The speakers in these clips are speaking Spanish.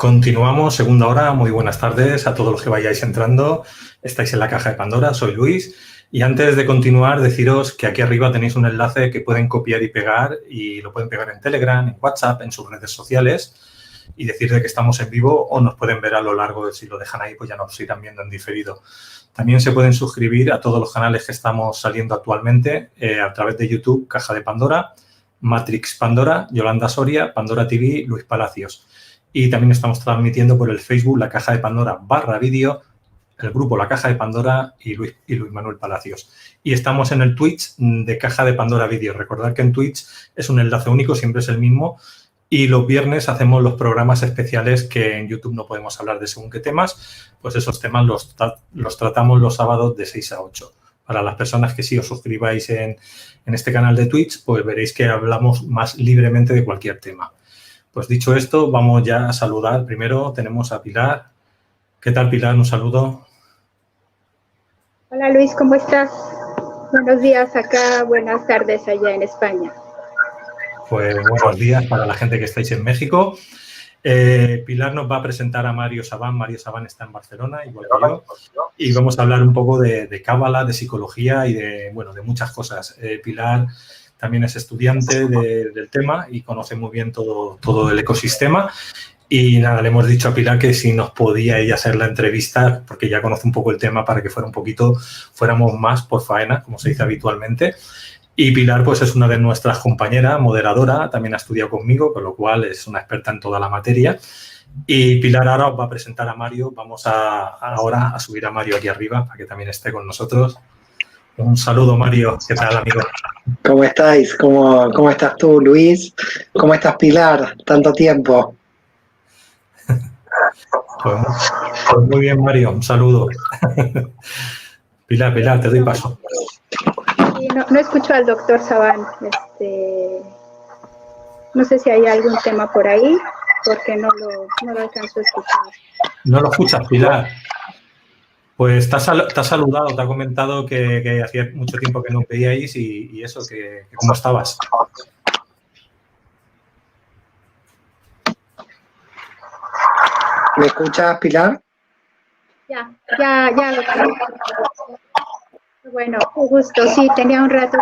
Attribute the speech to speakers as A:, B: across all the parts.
A: Continuamos, segunda hora. Muy buenas tardes a todos los que vayáis entrando. Estáis en la caja de Pandora, soy Luis. Y antes de continuar, deciros que aquí arriba tenéis un enlace que pueden copiar y pegar, y lo pueden pegar en Telegram, en WhatsApp, en sus redes sociales, y decir de que estamos en vivo, o nos pueden ver a lo largo. Si lo dejan ahí, pues ya nos irán viendo en diferido. También se pueden suscribir a todos los canales que estamos saliendo actualmente a través de YouTube, Caja de Pandora, Matrix Pandora, Yolanda Soria, Pandora TV, Luis Palacios. Y también estamos transmitiendo por el Facebook La Caja de Pandora /vídeo, el grupo La Caja de Pandora y Luis Manuel Palacios. Y estamos en el Twitch de Caja de Pandora Vídeo. Recordad que en Twitch es un enlace único, siempre es el mismo. Y los viernes hacemos los programas especiales que en YouTube no podemos hablar de según qué temas. Pues esos temas los tratamos los sábados de 6 a 8. Para las personas que sí os suscribáis en este canal de Twitch, pues veréis que hablamos más libremente de cualquier tema. Pues dicho esto, vamos ya a saludar. Primero tenemos a Pilar. ¿Qué tal, Pilar? Un saludo.
B: Hola, Luis, ¿cómo estás? Buenos días acá, buenas tardes allá en España.
A: Pues buenos días para la gente que estáis en México. Pilar nos va a presentar a Mario Sabán. Mario Sabán está en Barcelona, igual que yo, y vamos a hablar un poco de cábala, de psicología y de muchas cosas. Pilar también es estudiante del tema y conoce muy bien todo el ecosistema. Y nada, le hemos dicho a Pilar que si nos podía ella hacer la entrevista, porque ya conoce un poco el tema, para que fuéramos más por faena, como se dice habitualmente. Y Pilar, pues, es una de nuestras compañeras, moderadora, también ha estudiado conmigo, con lo cual es una experta en toda la materia. Y Pilar ahora os va a presentar a Mario. Vamos ahora a subir a Mario aquí arriba para que también esté con nosotros. Un saludo, Mario. ¿Qué tal, amigo?
C: ¿Cómo estáis? ¿Cómo estás tú, Luis? ¿Cómo estás, Pilar? Tanto tiempo.
A: Pues muy bien, Mario. Un saludo. Pilar, te doy paso.
B: Sí, no escucho al doctor Sabán. No sé si hay algún tema por ahí, porque no lo alcanzo a escuchar.
A: ¿No lo escuchas, Pilar? Pues te ha saludado, te ha comentado que hacía mucho tiempo que no veíais y eso, que cómo estabas.
C: ¿Me escuchas, Pilar?
B: Ya. Bueno, un gusto. Sí, tenía un rato.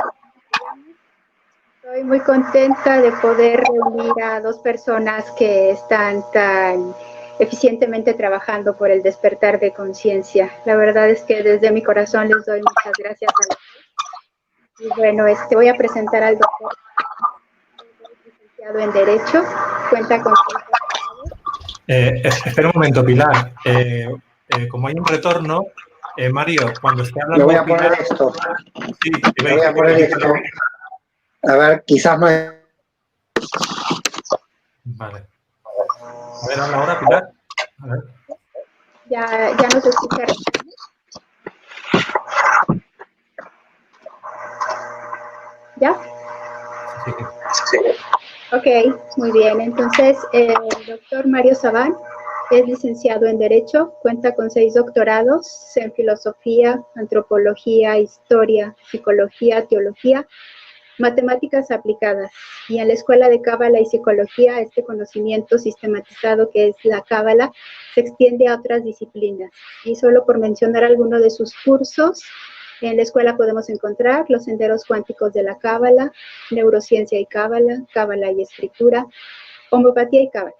B: Estoy muy contenta de poder reunir a dos personas que están tan eficientemente trabajando por el despertar de conciencia. La verdad es que desde mi corazón les doy muchas gracias a los dos. Y bueno, voy a presentar al doctor, licenciado en Derecho, cuenta con...
A: Espera un momento, Pilar. Como hay un retorno, Mario, cuando esté hablando...
C: Me voy a
A: Pilar,
C: poner esto.
A: Sí,
C: me voy a poner esto. A ver, quizás me...
A: Vale. A ver, habla ahora, Pilar. A ver.
B: Ya nos escucharon. ¿Ya?
A: Sí.
B: Ok, muy bien. Entonces, el doctor Mario Sabán es licenciado en Derecho, cuenta con 6 doctorados en Filosofía, Antropología, Historia, Psicología, Teología, Matemáticas aplicadas. Y en la Escuela de Cábala y Psicología, este conocimiento sistematizado que es la Cábala se extiende a otras disciplinas. Y solo por mencionar alguno de sus cursos, en la escuela podemos encontrar los senderos cuánticos de la Cábala, neurociencia y Cábala, Cábala y escritura, homeopatía y Cábala.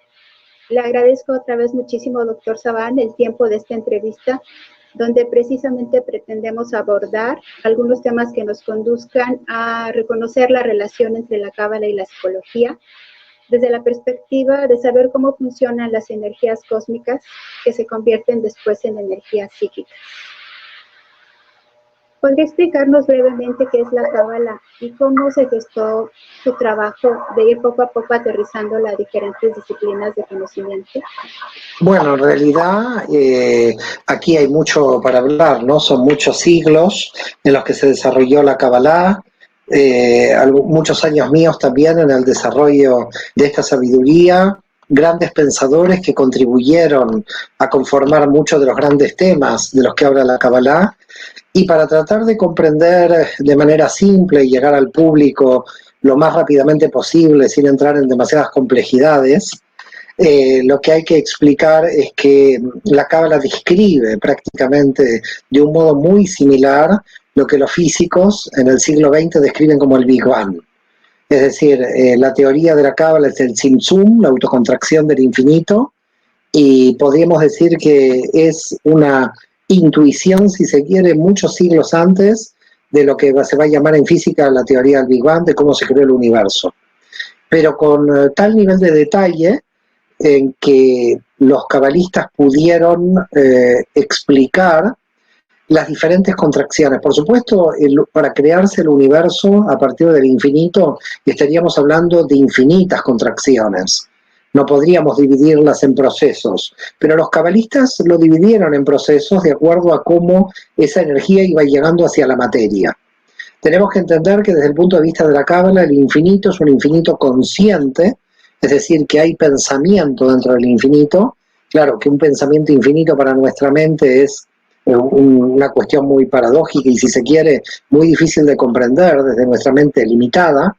B: Le agradezco otra vez muchísimo, doctor Sabán, el tiempo de esta entrevista, donde precisamente pretendemos abordar algunos temas que nos conduzcan a reconocer la relación entre la Cábala y la psicología, desde la perspectiva de saber cómo funcionan las energías cósmicas que se convierten después en energías psíquicas. ¿Podría explicarnos brevemente qué es la Cábala y cómo se gestó su trabajo de ir poco a poco aterrizando las diferentes disciplinas de conocimiento?
C: Bueno, en realidad aquí hay mucho para hablar, ¿no? Son muchos siglos en los que se desarrolló la Kabbalah, muchos años míos también en el desarrollo de esta sabiduría, grandes pensadores que contribuyeron a conformar muchos de los grandes temas de los que habla la Kabbalah. Y para tratar de comprender de manera simple y llegar al público lo más rápidamente posible sin entrar en demasiadas complejidades, lo que hay que explicar es que la Cábala describe prácticamente de un modo muy similar lo que los físicos en el siglo XX describen como el Big Bang. Es decir, la teoría de la Cábala es el Tzimtzum, la autocontracción del infinito, y podríamos decir que es una intuición, si se quiere, muchos siglos antes de lo que se va a llamar en física la teoría del Big Bang, de cómo se creó el universo. Pero con tal nivel de detalle en que los cabalistas pudieron explicar las diferentes contracciones. Por supuesto, para crearse el universo a partir del infinito, estaríamos hablando de infinitas contracciones. No podríamos dividirlas en procesos, pero los cabalistas lo dividieron en procesos de acuerdo a cómo esa energía iba llegando hacia la materia. Tenemos que entender que desde el punto de vista de la Cábala, el infinito es un infinito consciente, es decir, que hay pensamiento dentro del infinito. Claro que un pensamiento infinito para nuestra mente es una cuestión muy paradójica y, si se quiere, muy difícil de comprender desde nuestra mente limitada,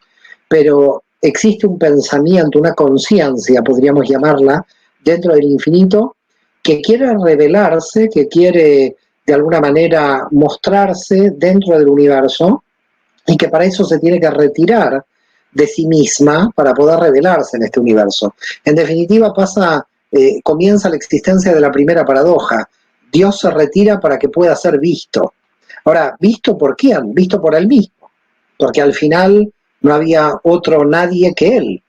C: pero existe un pensamiento, una conciencia, podríamos llamarla, dentro del infinito, que quiere revelarse, que quiere de alguna manera mostrarse dentro del universo, y que para eso se tiene que retirar de sí misma para poder revelarse en este universo. En definitiva, comienza la existencia de la primera paradoja. Dios se retira para que pueda ser visto. Ahora, ¿visto por quién? Visto por él mismo, porque al final no había otro nadie que él.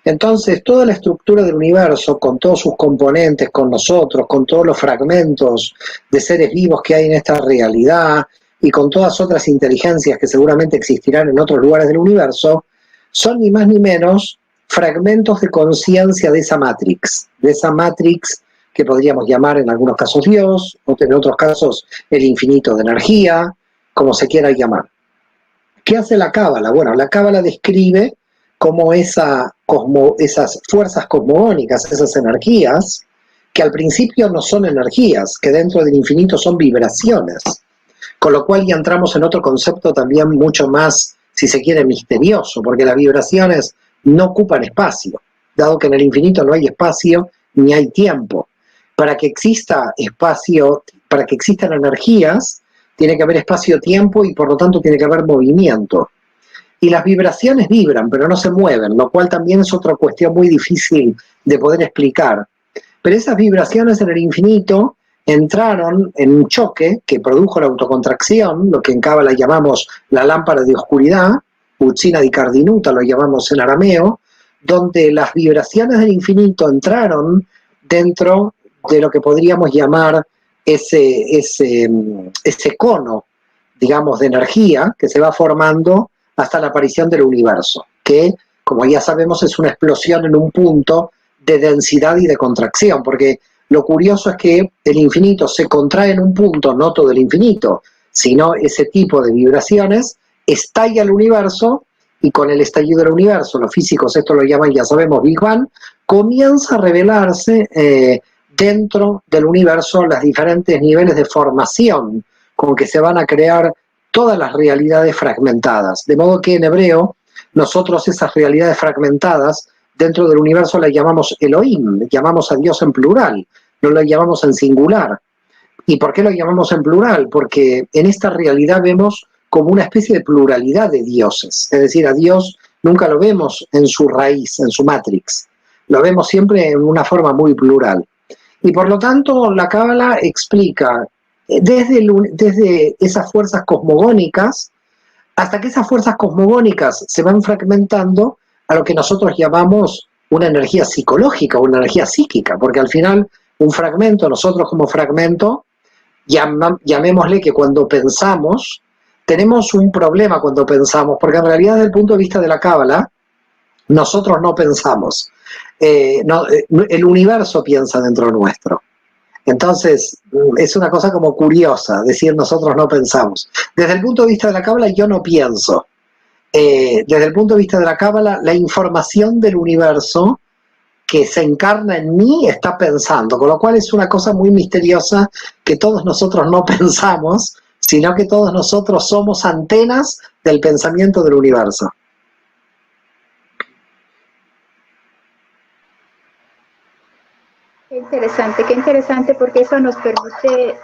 C: Entonces, toda la estructura del universo, con todos sus componentes, con nosotros, con todos los fragmentos de seres vivos que hay en esta realidad, y con todas otras inteligencias que seguramente existirán en otros lugares del universo, son ni más ni menos fragmentos de conciencia de esa matrix que podríamos llamar en algunos casos Dios, o en otros casos el infinito de energía, como se quiera llamar. ¿Qué hace la Cábala? Bueno, la Cábala describe cómo esas fuerzas cosmogónicas, esas energías, que al principio no son energías, que dentro del infinito son vibraciones, con lo cual ya entramos en otro concepto también mucho más, si se quiere, misterioso, porque las vibraciones no ocupan espacio, dado que en el infinito no hay espacio ni hay tiempo. Para que exista espacio, para que existan energías, tiene que haber espacio-tiempo y por lo tanto tiene que haber movimiento. Y las vibraciones vibran, pero no se mueven, lo cual también es otra cuestión muy difícil de poder explicar. Pero esas vibraciones en el infinito entraron en un choque que produjo la autocontracción, lo que en Cábala llamamos la lámpara de oscuridad, Utsina di Cardinuta lo llamamos en arameo, donde las vibraciones del infinito entraron dentro de lo que podríamos llamar ese cono, digamos, de energía que se va formando hasta la aparición del universo, que, como ya sabemos, es una explosión en un punto de densidad y de contracción, porque lo curioso es que el infinito se contrae en un punto, no todo el infinito, sino ese tipo de vibraciones, estalla el universo, y con el estallido del universo, los físicos esto lo llaman, ya sabemos, Big Bang, comienza a revelarse dentro del universo los diferentes niveles de formación con que se van a crear todas las realidades fragmentadas. De modo que en hebreo, nosotros esas realidades fragmentadas dentro del universo las llamamos Elohim, llamamos a Dios en plural, no lo llamamos en singular. ¿Y por qué lo llamamos en plural? Porque en esta realidad vemos como una especie de pluralidad de dioses. Es decir, a Dios nunca lo vemos en su raíz, en su matrix. Lo vemos siempre en una forma muy plural. Y por lo tanto, la Cábala explica desde esas fuerzas cosmogónicas hasta que esas fuerzas cosmogónicas se van fragmentando a lo que nosotros llamamos una energía psicológica, una energía psíquica, porque al final un fragmento, nosotros como fragmento, llamémosle que cuando pensamos, tenemos un problema cuando pensamos, porque en realidad desde el punto de vista de la Cábala, nosotros no pensamos, el universo piensa dentro nuestro. Entonces, es una cosa como curiosa decir nosotros no pensamos. Desde el punto de vista de la Cábala yo no pienso. Desde el punto de vista de la Cábala, la información del universo que se encarna en mí está pensando, con lo cual es una cosa muy misteriosa que todos nosotros no pensamos, sino que todos nosotros somos antenas del pensamiento del universo.
B: Qué interesante porque eso nos permite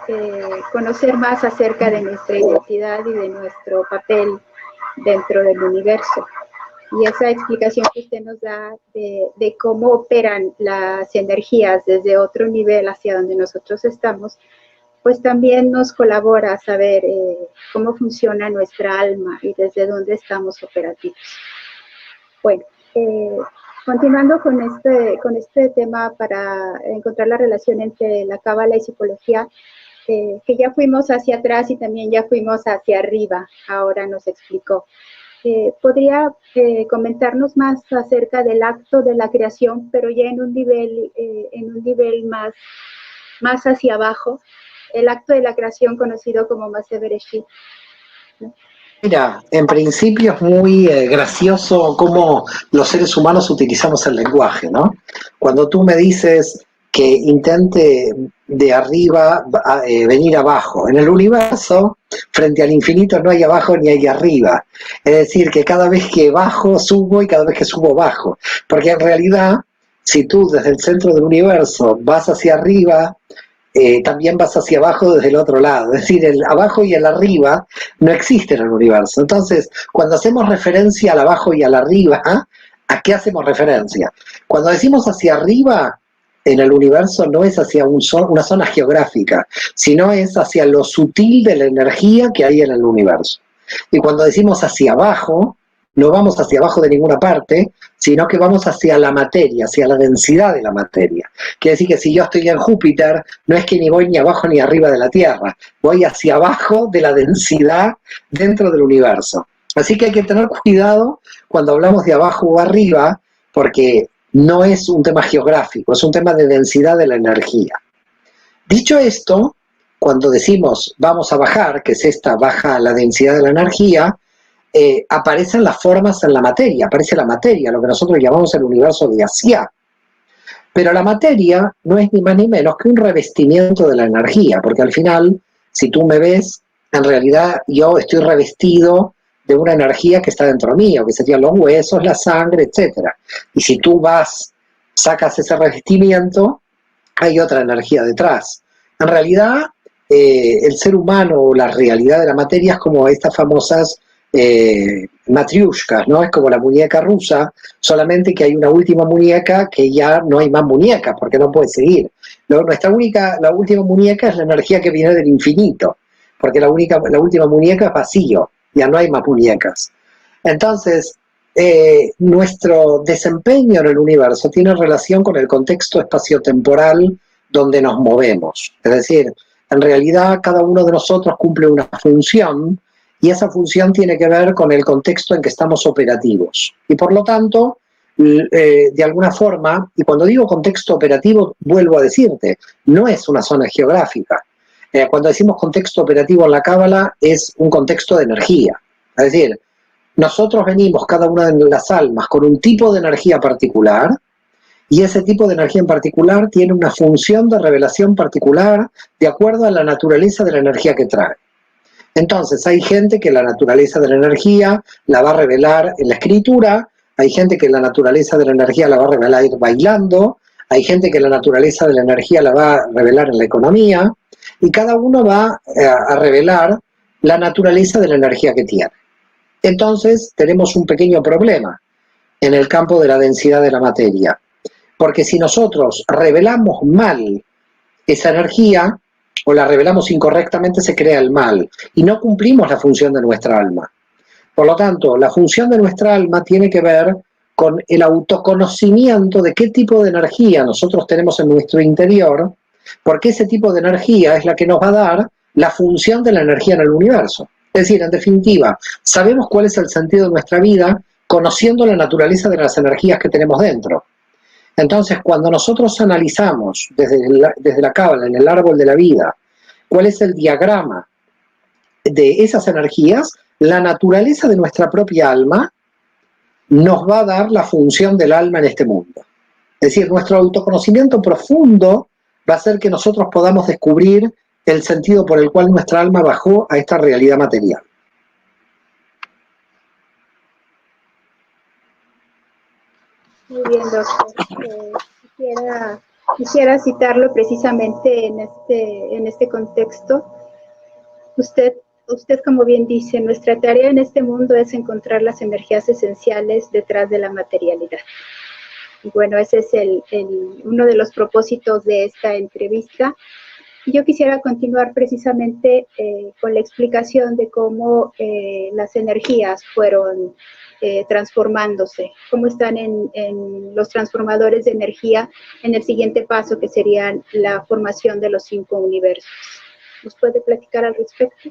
B: conocer más acerca de nuestra identidad y de nuestro papel dentro del universo. Y esa explicación que usted nos da de cómo operan las energías desde otro nivel hacia donde nosotros estamos, pues también nos colabora a saber cómo funciona nuestra alma y desde dónde estamos operativos. Bueno, continuando con este tema para encontrar la relación entre la cábala y psicología, que ya fuimos hacia atrás y también ya fuimos hacia arriba, ahora nos explicó. ¿Podría comentarnos más acerca del acto de la creación, pero ya en un nivel más hacia abajo, el acto de la creación conocido como Masé Bereshit, ¿no?
C: Mira, en principio es muy gracioso cómo los seres humanos utilizamos el lenguaje, ¿no? Cuando tú me dices que intente de arriba venir abajo, en el universo, frente al infinito no hay abajo ni hay arriba. Es decir, que cada vez que bajo, subo y cada vez que subo, bajo. Porque en realidad, si tú desde el centro del universo vas hacia arriba, también vas hacia abajo desde el otro lado. Es decir, el abajo y el arriba no existen en el universo. Entonces, cuando hacemos referencia al abajo y al arriba, ¿a qué hacemos referencia? Cuando decimos hacia arriba, en el universo no es hacia una zona geográfica, sino es hacia lo sutil de la energía que hay en el universo. Y cuando decimos hacia abajo, no vamos hacia abajo de ninguna parte, sino que vamos hacia la materia, hacia la densidad de la materia. Quiere decir que si yo estoy en Júpiter, no es que ni voy ni abajo ni arriba de la Tierra, voy hacia abajo de la densidad dentro del universo. Así que hay que tener cuidado cuando hablamos de abajo o arriba, porque no es un tema geográfico, es un tema de densidad de la energía. Dicho esto, cuando decimos vamos a bajar, que es esta baja la densidad de la energía, aparecen las formas en la materia, aparece la materia, lo que nosotros llamamos el universo de Asia. Pero la materia no es ni más ni menos que un revestimiento de la energía, porque al final, si tú me ves, en realidad yo estoy revestido de una energía que está dentro mío, que serían los huesos, la sangre, etc. Y si tú vas, sacas ese revestimiento, hay otra energía detrás. En realidad, el ser humano o la realidad de la materia es como estas famosas matriushkas, ¿no? Es como la muñeca rusa, solamente que hay una última muñeca que ya no hay más muñecas, porque no puede seguir. La última muñeca es la energía que viene del infinito, porque la última muñeca es vacío, ya no hay más muñecas. Entonces, nuestro desempeño en el universo tiene relación con el contexto espaciotemporal donde nos movemos. Es decir, en realidad cada uno de nosotros cumple una función y esa función tiene que ver con el contexto en que estamos operativos. Y por lo tanto, de alguna forma, y cuando digo contexto operativo, vuelvo a decirte, no es una zona geográfica. Cuando decimos contexto operativo en la Cábala, es un contexto de energía. Es decir, nosotros venimos, cada una de las almas, con un tipo de energía particular, y ese tipo de energía en particular tiene una función de revelación particular de acuerdo a la naturaleza de la energía que trae. Entonces, hay gente que la naturaleza de la energía la va a revelar en la escritura, hay gente que la naturaleza de la energía la va a revelar bailando, hay gente que la naturaleza de la energía la va a revelar en la economía, y cada uno va a revelar la naturaleza de la energía que tiene. Entonces, tenemos un pequeño problema en el campo de la densidad de la materia, porque si nosotros revelamos mal esa energía, o la revelamos incorrectamente, se crea el mal, y no cumplimos la función de nuestra alma. Por lo tanto, la función de nuestra alma tiene que ver con el autoconocimiento de qué tipo de energía nosotros tenemos en nuestro interior, porque ese tipo de energía es la que nos va a dar la función de la energía en el universo. Es decir, en definitiva, sabemos cuál es el sentido de nuestra vida conociendo la naturaleza de las energías que tenemos dentro. Entonces, cuando nosotros analizamos desde la Cábala, en el árbol de la vida, cuál es el diagrama de esas energías, la naturaleza de nuestra propia alma nos va a dar la función del alma en este mundo. Es decir, nuestro autoconocimiento profundo va a hacer que nosotros podamos descubrir el sentido por el cual nuestra alma bajó a esta realidad material.
B: Muy bien, doctor. Quisiera quisiera citarlo precisamente en este contexto. Usted, como bien dice, nuestra tarea en este mundo es encontrar las energías esenciales detrás de la materialidad. Y bueno, ese es uno de los propósitos de esta entrevista. Y yo quisiera continuar precisamente con la explicación de cómo las energías fueron transformándose, cómo están en los transformadores de energía en el siguiente paso, que serían la formación de los 5 universos. ¿Nos puede platicar al respecto?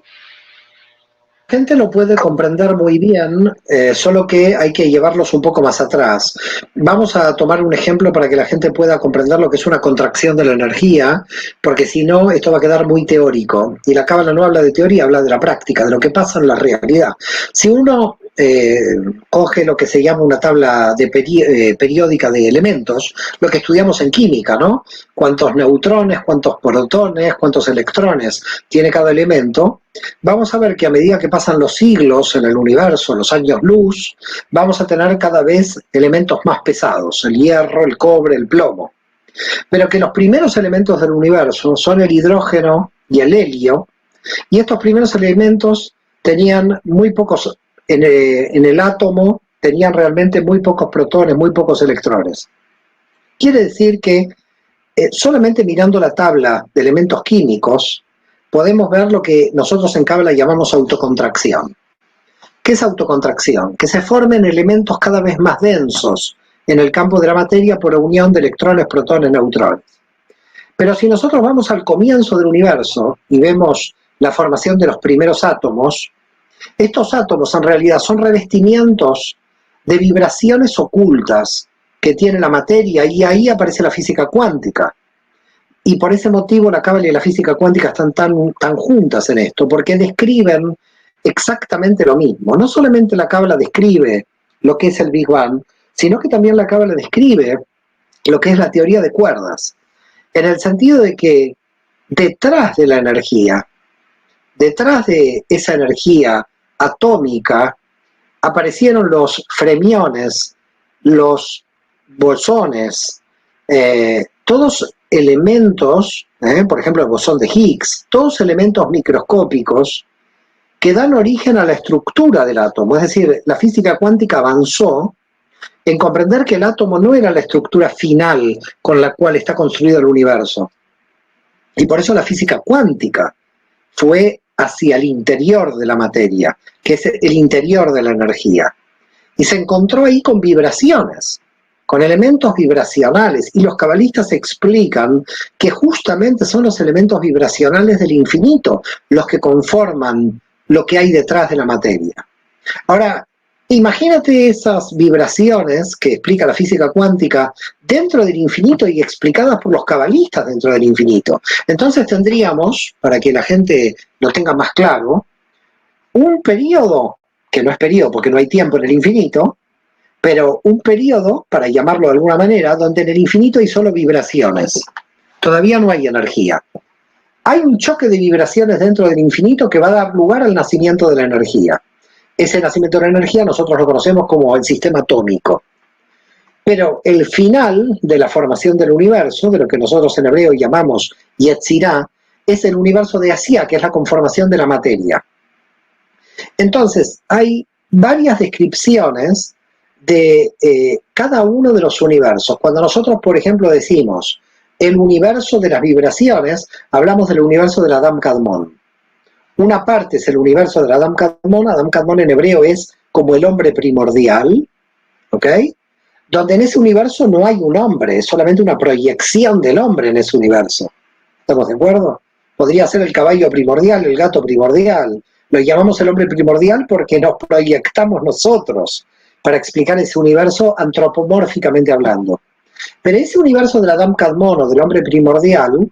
C: La gente lo puede comprender muy bien, solo que hay que llevarlos un poco más atrás. Vamos a tomar un ejemplo para que la gente pueda comprender lo que es una contracción de la energía, porque si no, esto va a quedar muy teórico. Y la Cábala no habla de teoría, habla de la práctica, de lo que pasa en la realidad. Si uno coge lo que se llama una tabla periódica de elementos, lo que estudiamos en química, ¿no? Cuántos neutrones, cuántos protones, cuántos electrones tiene cada elemento. Vamos a ver que a medida que pasan los siglos en el universo, los años luz, vamos a tener cada vez elementos más pesados, el hierro, el cobre, el plomo. Pero que los primeros elementos del universo son el hidrógeno y el helio, y estos primeros elementos tenían muy pocos, en el átomo tenían realmente muy pocos protones, muy pocos electrones. Quiere decir que solamente mirando la tabla de elementos químicos, podemos ver lo que nosotros en Cábala llamamos autocontracción. ¿Qué es autocontracción? Que se formen elementos cada vez más densos en el campo de la materia por unión de electrones, protones, neutrones. Pero si nosotros vamos al comienzo del universo y vemos la formación de los primeros átomos, estos átomos en realidad son revestimientos de vibraciones ocultas que tiene la materia, y ahí aparece la física cuántica. Y por ese motivo la Cábala y la física cuántica están tan juntas en esto, porque describen exactamente lo mismo. No solamente la Cábala describe lo que es el Big Bang, sino que también la Cábala describe lo que es la teoría de cuerdas, en el sentido de que detrás de la energía, detrás de esa energía atómica, aparecieron los fermiones, los bosones, todos elementos, por ejemplo el bosón de Higgs, todos elementos microscópicos que dan origen a la estructura del átomo. Es decir, la física cuántica avanzó en comprender que el átomo no era la estructura final con la cual está construido el universo. Y por eso la física cuántica fue hacia el interior de la materia, que es el interior de la energía. Y se encontró ahí con vibraciones, con elementos vibracionales, y los cabalistas explican que justamente son los elementos vibracionales del infinito los que conforman lo que hay detrás de la materia. Ahora, imagínate esas vibraciones que explica la física cuántica dentro del infinito y explicadas por los cabalistas dentro del infinito. Entonces tendríamos, para que la gente lo tenga más claro, un periodo, que no es periodo porque no hay tiempo en el infinito, pero un periodo, para llamarlo de alguna manera, donde en el infinito hay solo vibraciones. Todavía no hay energía. Hay un choque de vibraciones dentro del infinito que va a dar lugar al nacimiento de la energía. Ese nacimiento de la energía nosotros lo conocemos como el sistema atómico. Pero el final de la formación del universo, de lo que nosotros en hebreo llamamos Yetzirah, es el universo de Asiá, que es la conformación de la materia. Entonces, hay varias descripciones de cada uno de los universos. Cuando nosotros, por ejemplo, decimos el universo de las vibraciones, hablamos del universo del Adam Kadmon. Una parte es el universo del Adam Kadmon. Adam Kadmon en hebreo es como el hombre primordial, ¿ok? Donde en ese universo no hay un hombre, es solamente una proyección del hombre en ese universo. ¿Estamos de acuerdo? Podría ser el caballo primordial, el gato primordial. Lo llamamos el hombre primordial porque nos proyectamos nosotros para explicar ese universo antropomórficamente hablando. Pero ese universo del Adam Kadmon o del hombre primordial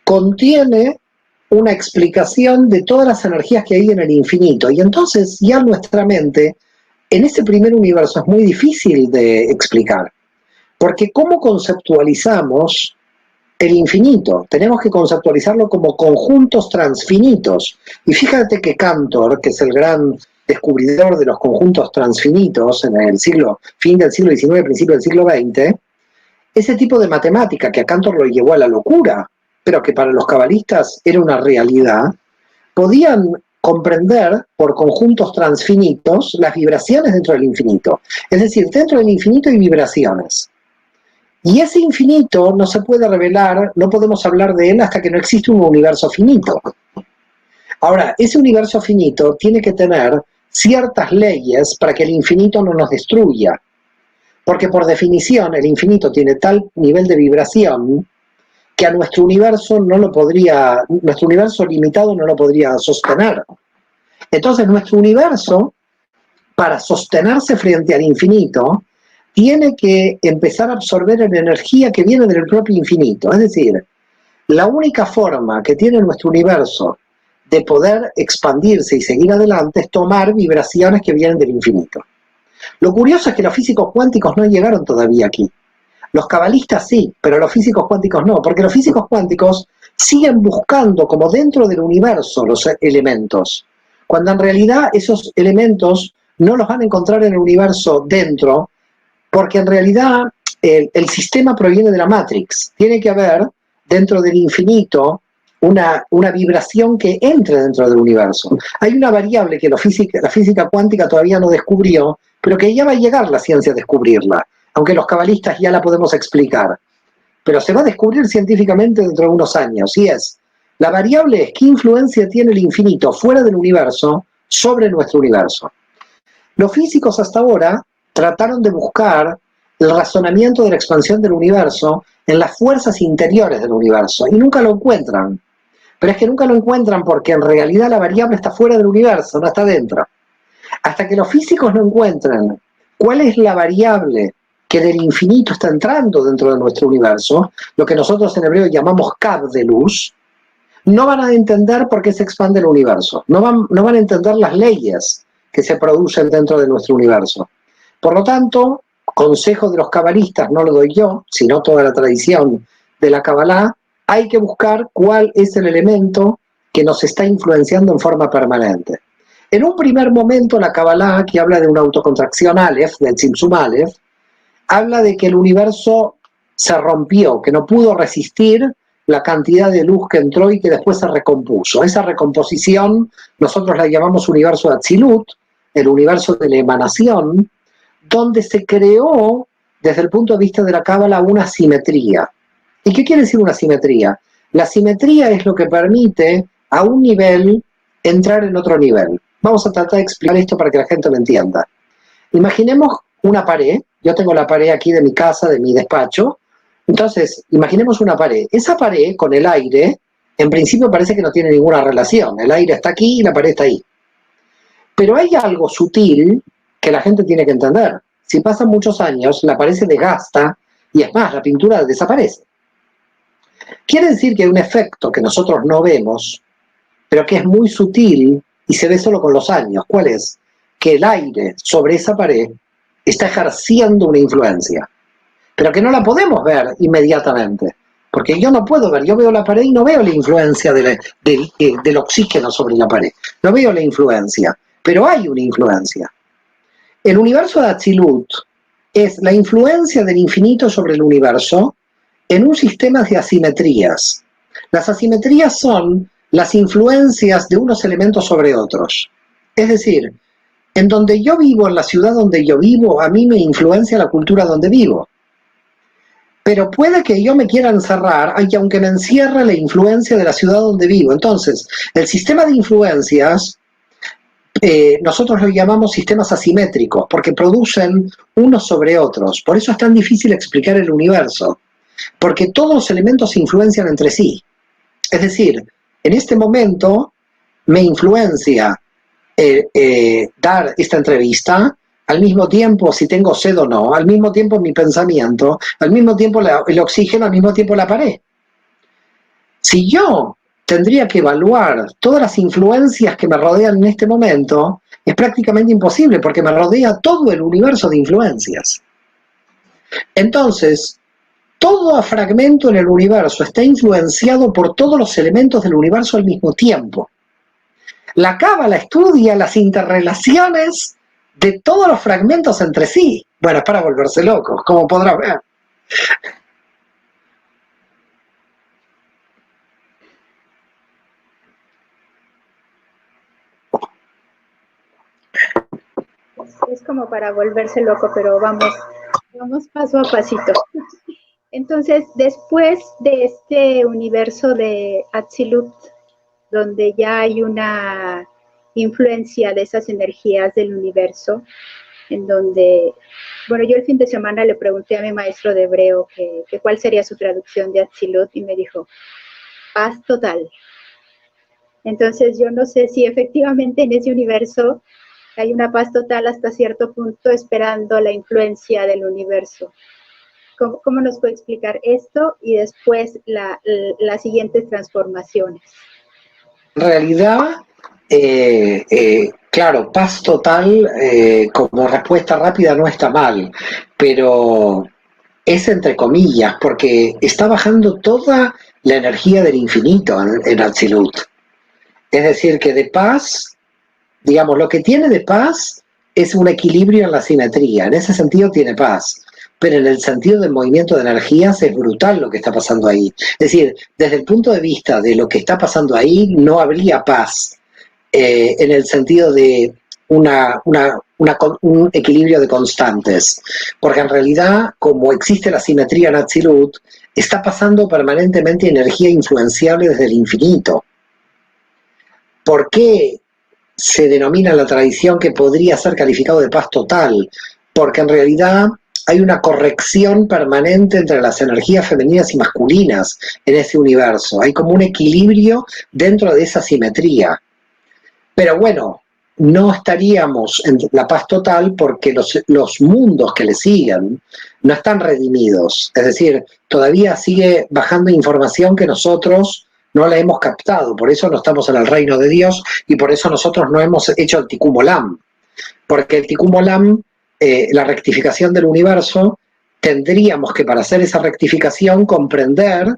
C: contiene una explicación de todas las energías que hay en el infinito. Y entonces ya nuestra mente, en ese primer universo, es muy difícil de explicar. Porque ¿cómo conceptualizamos el infinito? Tenemos que conceptualizarlo como conjuntos transfinitos. Y fíjate que Cantor, que es el gran descubridor de los conjuntos transfinitos en el fin del siglo XIX, principio del siglo XX, ese tipo de matemática que a Cantor lo llevó a la locura, pero que para los cabalistas era una realidad, podían comprender por conjuntos transfinitos las vibraciones dentro del infinito. Es decir, dentro del infinito hay vibraciones. Y ese infinito no se puede revelar, no podemos hablar de él hasta que no existe un universo finito. Ahora, ese universo finito tiene que tener ciertas leyes para que el infinito no nos destruya. Porque por definición el infinito tiene tal nivel de vibración que a nuestro universo nuestro universo limitado no lo podría sostener. Entonces nuestro universo, para sostenerse frente al infinito, tiene que empezar a absorber la energía que viene del propio infinito. Es decir, la única forma que tiene nuestro universo de poder expandirse y seguir adelante es tomar vibraciones que vienen del infinito. Lo curioso es que los físicos cuánticos no llegaron todavía aquí. Los cabalistas sí, pero los físicos cuánticos no, porque los físicos cuánticos siguen buscando como dentro del universo los elementos, cuando en realidad esos elementos no los van a encontrar en el universo dentro, porque en realidad el sistema proviene de la Matrix. Tiene que haber dentro del infinito una vibración que entre dentro del universo. Hay una variable que la física cuántica todavía no descubrió, pero que ya va a llegar la ciencia a descubrirla, aunque los cabalistas ya la podemos explicar. Pero se va a descubrir científicamente dentro de unos años, y la variable es qué influencia tiene el infinito fuera del universo sobre nuestro universo. Los físicos hasta ahora trataron de buscar el razonamiento de la expansión del universo en las fuerzas interiores del universo, y nunca lo encuentran. Pero es que nunca lo encuentran porque en realidad la variable está fuera del universo, no está dentro. Hasta que los físicos no encuentren cuál es la variable que del infinito está entrando dentro de nuestro universo, lo que nosotros en hebreo llamamos cab de luz, no van a entender por qué se expande el universo, no van a entender las leyes que se producen dentro de nuestro universo. Por lo tanto, consejo de los cabalistas no lo doy yo, sino toda la tradición de la Kabbalah, hay que buscar cuál es el elemento que nos está influenciando en forma permanente. En un primer momento la Kabbalah, que habla de una autocontracción Aleph, del Tzimtzum Aleph, habla de que el universo se rompió, que no pudo resistir la cantidad de luz que entró y que después se recompuso. Esa recomposición nosotros la llamamos universo de Atzilut, el universo de la emanación, donde se creó, desde el punto de vista de la Cábala, una simetría. ¿Y qué quiere decir una simetría? La simetría es lo que permite a un nivel entrar en otro nivel. Vamos a tratar de explicar esto para que la gente lo entienda. Imaginemos una pared. Yo tengo la pared aquí de mi casa, de mi despacho. Entonces, imaginemos una pared. Esa pared con el aire, en principio parece que no tiene ninguna relación. El aire está aquí y la pared está ahí. Pero hay algo sutil que la gente tiene que entender. Si pasan muchos años, la pared se desgasta y es más, la pintura desaparece. Quiere decir que hay un efecto que nosotros no vemos, pero que es muy sutil y se ve solo con los años. ¿Cuál es? Que el aire sobre esa pared está ejerciendo una influencia, pero que no la podemos ver inmediatamente, porque yo no puedo ver, yo veo la pared y no veo la influencia del oxígeno sobre la pared, no veo la influencia, pero hay una influencia. El universo de Atzilut es la influencia del infinito sobre el universo en un sistema de asimetrías. Las asimetrías son las influencias de unos elementos sobre otros. Es decir, en donde yo vivo, en la ciudad donde yo vivo, a mí me influencia la cultura donde vivo. Pero puede que yo me quiera encerrar, y aunque me encierre la influencia de la ciudad donde vivo. Entonces, el sistema de influencias, nosotros lo llamamos sistemas asimétricos, porque producen unos sobre otros. Por eso es tan difícil explicar el universo, porque todos los elementos se influencian entre sí. Es decir, en este momento me influencia dar esta entrevista, al mismo tiempo si tengo sed o no, al mismo tiempo mi pensamiento, al mismo tiempo el oxígeno, al mismo tiempo la pared. Si yo tendría que evaluar todas las influencias que me rodean en este momento, es prácticamente imposible porque me rodea todo el universo de influencias. Entonces, todo fragmento en el universo está influenciado por todos los elementos del universo al mismo tiempo. La Cábala estudia las interrelaciones de todos los fragmentos entre sí. Bueno, es para volverse locos, como podrás ver.
B: es como para volverse loco, pero vamos paso a pasito. Entonces, después de este universo de Atzilut, donde ya hay una influencia de esas energías del universo, en donde, bueno, yo el fin de semana le pregunté a mi maestro de hebreo que cuál sería su traducción de Atzilut y me dijo, paz total. Entonces yo no sé si efectivamente en ese universo hay una paz total hasta cierto punto esperando la influencia del universo. ¿Cómo nos puede explicar esto y después las siguientes transformaciones?
C: En realidad, claro, paz total como respuesta rápida no está mal, pero es entre comillas, porque está bajando toda la energía del infinito en Atzilut. Es decir, que de paz, digamos, lo que tiene de paz es un equilibrio en la simetría, en ese sentido tiene paz, pero en el sentido del movimiento de energías es brutal lo que está pasando ahí. Es decir, desde el punto de vista de lo que está pasando ahí, no habría paz en el sentido de un equilibrio de constantes, porque en realidad, como existe la simetría en Atzilut, está pasando permanentemente energía influenciable desde el infinito. ¿Por qué se denomina en la tradición que podría ser calificado de paz total? Porque en realidad hay una corrección permanente entre las energías femeninas y masculinas en ese universo. Hay como un equilibrio dentro de esa simetría. Pero bueno, no estaríamos en la paz total porque los mundos que le siguen no están redimidos. Es decir, todavía sigue bajando información que nosotros no la hemos captado. Por eso no estamos en el reino de Dios y por eso nosotros no hemos hecho el Tikkun Olam. Porque el Tikkun Olam, la rectificación del universo, tendríamos que para hacer esa rectificación comprender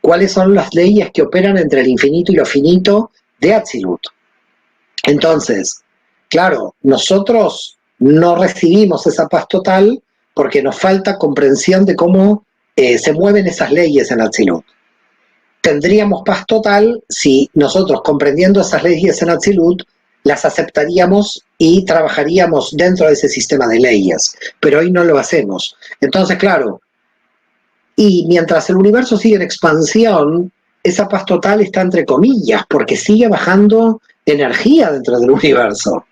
C: cuáles son las leyes que operan entre el infinito y lo finito de Atzilut. Entonces, claro, nosotros no recibimos esa paz total porque nos falta comprensión de cómo se mueven esas leyes en Atzilut. Tendríamos paz total si nosotros, comprendiendo esas leyes en Atzilut, las aceptaríamos y trabajaríamos dentro de ese sistema de leyes, pero hoy no lo hacemos. Entonces, claro, y mientras el universo sigue en expansión, esa paz total está entre comillas, porque sigue bajando energía dentro del universo.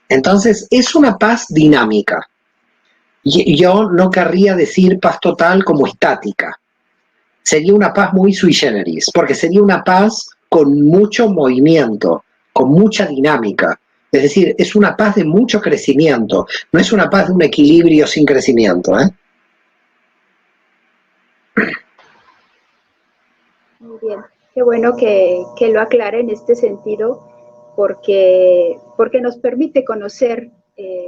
C: Entonces, es una paz dinámica. Yo no querría decir paz total como estática. Sería una paz muy sui generis, porque sería una paz con mucho movimiento, con mucha dinámica. Es decir, es una paz de mucho crecimiento, no es una paz de un equilibrio sin crecimiento, ¿eh?
B: Muy bien, qué bueno que lo aclare en este sentido, porque nos permite conocer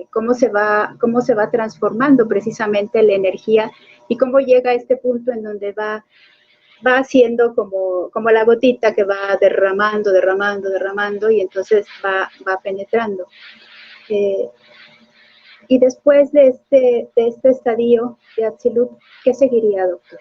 B: cómo se va transformando precisamente la energía y cómo llega a este punto en donde va haciendo como la gotita que va derramando y entonces va penetrando. Y después de este estadio de Atzilut, ¿qué seguiría, doctor?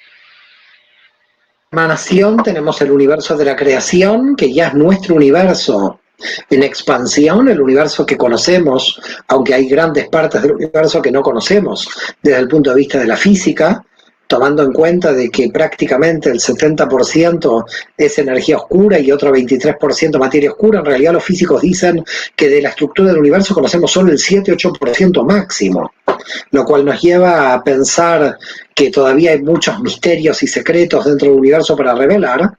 C: Emanación, tenemos el universo de la creación, que ya es nuestro universo en expansión, el universo que conocemos, aunque hay grandes partes del universo que no conocemos desde el punto de vista de la física, tomando en cuenta de que prácticamente el 70% es energía oscura y otro 23% materia oscura. En realidad los físicos dicen que de la estructura del universo conocemos solo el 7-8% máximo, lo cual nos lleva a pensar que todavía hay muchos misterios y secretos dentro del universo para revelar,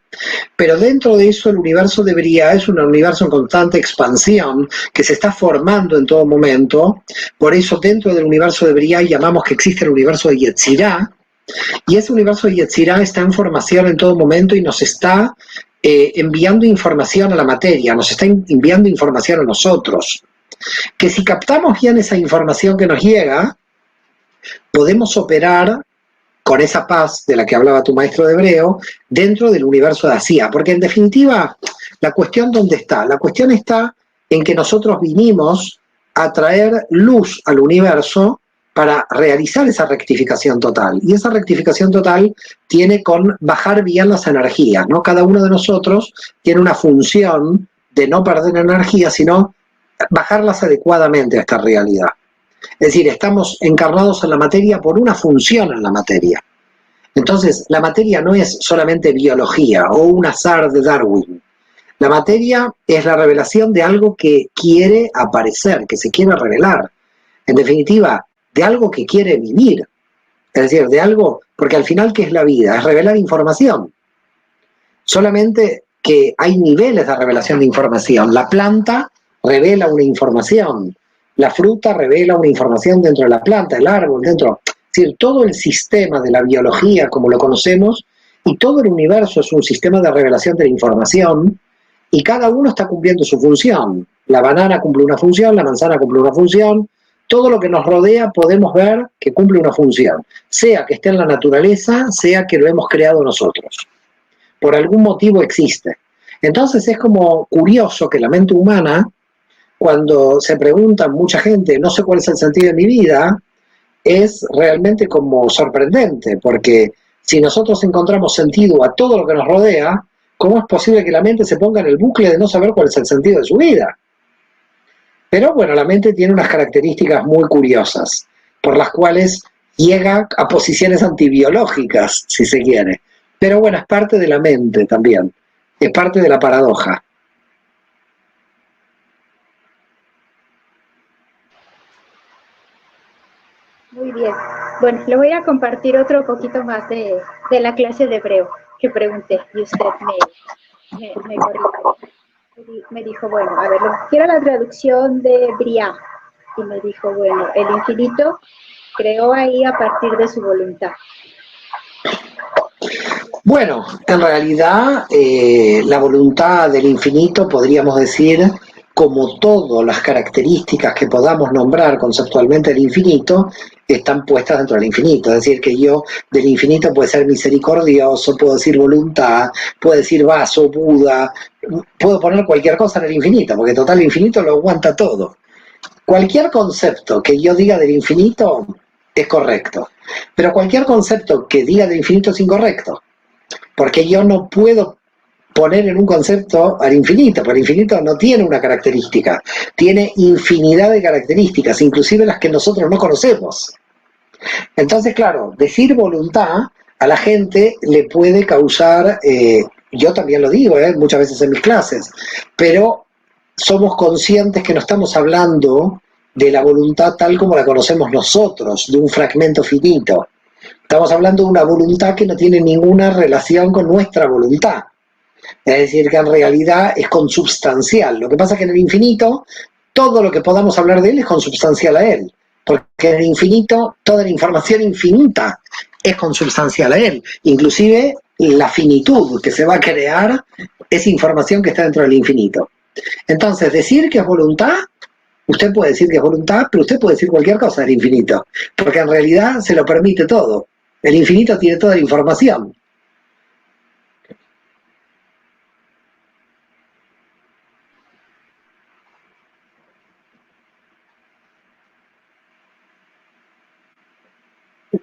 C: pero dentro de eso el universo es un universo en constante expansión que se está formando en todo momento. Por eso dentro del universo de Briah llamamos que existe el universo de Yetzirah, y ese universo de Yetzirah está en formación en todo momento y nos está enviando información a la materia, nos está enviando información a nosotros, que si captamos bien esa información que nos llega, podemos operar con esa paz de la que hablaba tu maestro de hebreo dentro del universo de Asía, porque en definitiva, la cuestión ¿dónde está? La cuestión está en que nosotros vinimos a traer luz al universo para realizar esa rectificación total. Y esa rectificación total tiene con bajar bien las energías, ¿no? Cada uno de nosotros tiene una función de no perder energía, sino bajarlas adecuadamente a esta realidad. Es decir, estamos encarnados en la materia por una función en la materia. Entonces, la materia no es solamente biología o un azar de Darwin. La materia es la revelación de algo que quiere aparecer, que se quiere revelar. En definitiva, de algo que quiere vivir. Es decir, de algo, porque al final, ¿qué es la vida? Es revelar información. Solamente que hay niveles de revelación de información. La planta revela una información. La fruta revela una información dentro de la planta, el árbol, dentro. Es decir, todo el sistema de la biología, como lo conocemos, y todo el universo es un sistema de revelación de la información, y cada uno está cumpliendo su función. La banana cumple una función, la manzana cumple una función. Todo lo que nos rodea podemos ver que cumple una función, sea que esté en la naturaleza, sea que lo hemos creado nosotros. Por algún motivo existe. Entonces es como curioso que la mente humana, cuando se pregunta mucha gente, no sé cuál es el sentido de mi vida, es realmente como sorprendente, porque si nosotros encontramos sentido a todo lo que nos rodea, ¿cómo es posible que la mente se ponga en el bucle de no saber cuál es el sentido de su vida? Pero bueno, la mente tiene unas características muy curiosas, por las cuales llega a posiciones antibiológicas, si se quiere. Pero bueno, es parte de la mente también, es parte de la paradoja.
B: Muy bien. Bueno, le voy a compartir otro poquito más de la clase de hebreo que pregunté y usted me corrigió. Me dijo, bueno, a ver, quiero la traducción de Briá. Y me dijo, bueno, el infinito creó ahí a partir de su voluntad.
C: Bueno, en realidad la voluntad del infinito, podríamos decir, como todas las características que podamos nombrar conceptualmente del infinito, están puestas dentro del infinito. Es decir, que yo del infinito puedo ser misericordioso, puedo decir voluntad, puedo decir vaso, Buda, puedo poner cualquier cosa en el infinito, porque total el infinito lo aguanta todo. Cualquier concepto que yo diga del infinito es correcto, pero cualquier concepto que diga del infinito es incorrecto, porque yo no puedo poner en un concepto al infinito, porque el infinito no tiene una característica, tiene infinidad de características, inclusive las que nosotros no conocemos. Entonces, claro, decir voluntad a la gente le puede causar, yo también lo digo muchas veces en mis clases, pero somos conscientes que no estamos hablando de la voluntad tal como la conocemos nosotros, de un fragmento finito. Estamos hablando de una voluntad que no tiene ninguna relación con nuestra voluntad. Es decir, que en realidad es consubstancial. Lo que pasa es que en el infinito, todo lo que podamos hablar de él es consubstancial a él. Porque en el infinito, toda la información infinita es consubstancial a él. Inclusive la finitud que se va a crear es información que está dentro del infinito. Entonces, decir que es voluntad, usted puede decir que es voluntad, pero usted puede decir cualquier cosa del infinito. Porque en realidad se lo permite todo. El infinito tiene toda la información.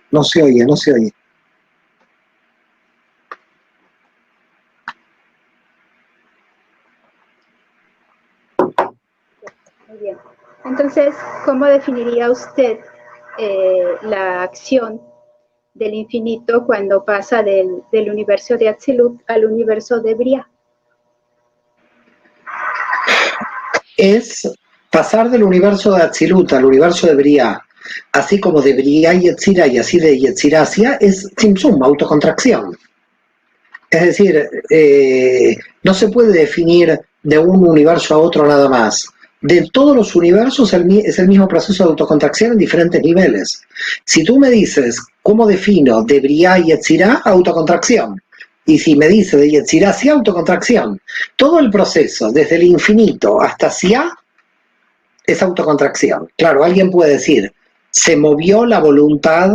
C: No se oye, no se oye.
B: Muy bien. Entonces, ¿cómo definiría usted la acción del infinito cuando pasa del universo de Atzilut al universo de Briá?
C: Es pasar del universo de Atzilut al universo de Briá, así como de Briá y Yetzirah y así de Yetzirah hacia, es Tzimtzum, autocontracción. Es decir, no se puede definir de un universo a otro nada más. De todos los universos es el mismo proceso de autocontracción en diferentes niveles. Si tú me dices, ¿cómo defino de Briá y Yetzirah? Autocontracción. Y si me dices de Yetzirah hacia, autocontracción. Todo el proceso, desde el infinito hasta hacia, es autocontracción. Claro, alguien puede decir, se movió la voluntad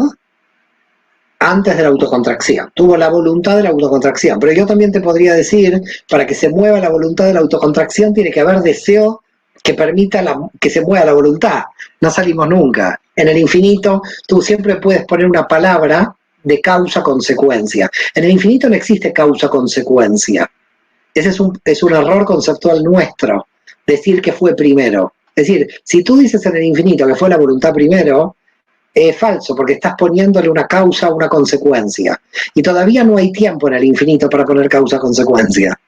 C: antes de la autocontracción, tuvo la voluntad de la autocontracción, pero yo también te podría decir, para que se mueva la voluntad de la autocontracción tiene que haber deseo que permita que se mueva la voluntad, no salimos nunca. En el infinito tú siempre puedes poner una palabra de causa-consecuencia, en el infinito no existe causa-consecuencia, ese es un error conceptual nuestro, decir que fue primero. Es decir, si tú dices en el infinito que fue la voluntad primero, es falso, porque estás poniéndole una causa a una consecuencia. Y todavía no hay tiempo en el infinito para poner causa-consecuencia.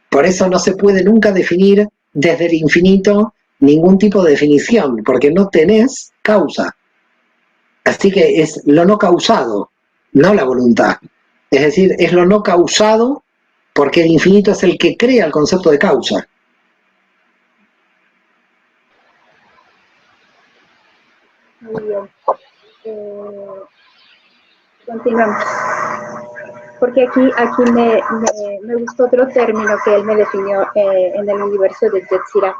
C: Por eso no se puede nunca definir desde el infinito ningún tipo de definición, porque no tenés causa. Así que es lo no causado, no la voluntad. Es decir, es lo no causado porque el infinito es el que crea el concepto de causa.
B: Muy bien. Continuamos. Porque aquí me gustó otro término que él me definió en el universo de Yetzirah,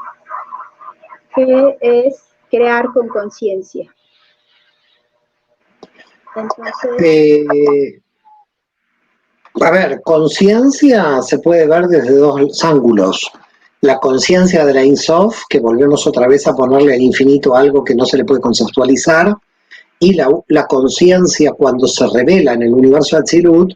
B: que es crear con conciencia. Entonces...
C: a ver, conciencia se puede ver desde dos ángulos. La conciencia de la Ein Sof, que volvemos otra vez a ponerle al infinito algo que no se le puede conceptualizar, y la conciencia cuando se revela en el universo de Atzilut,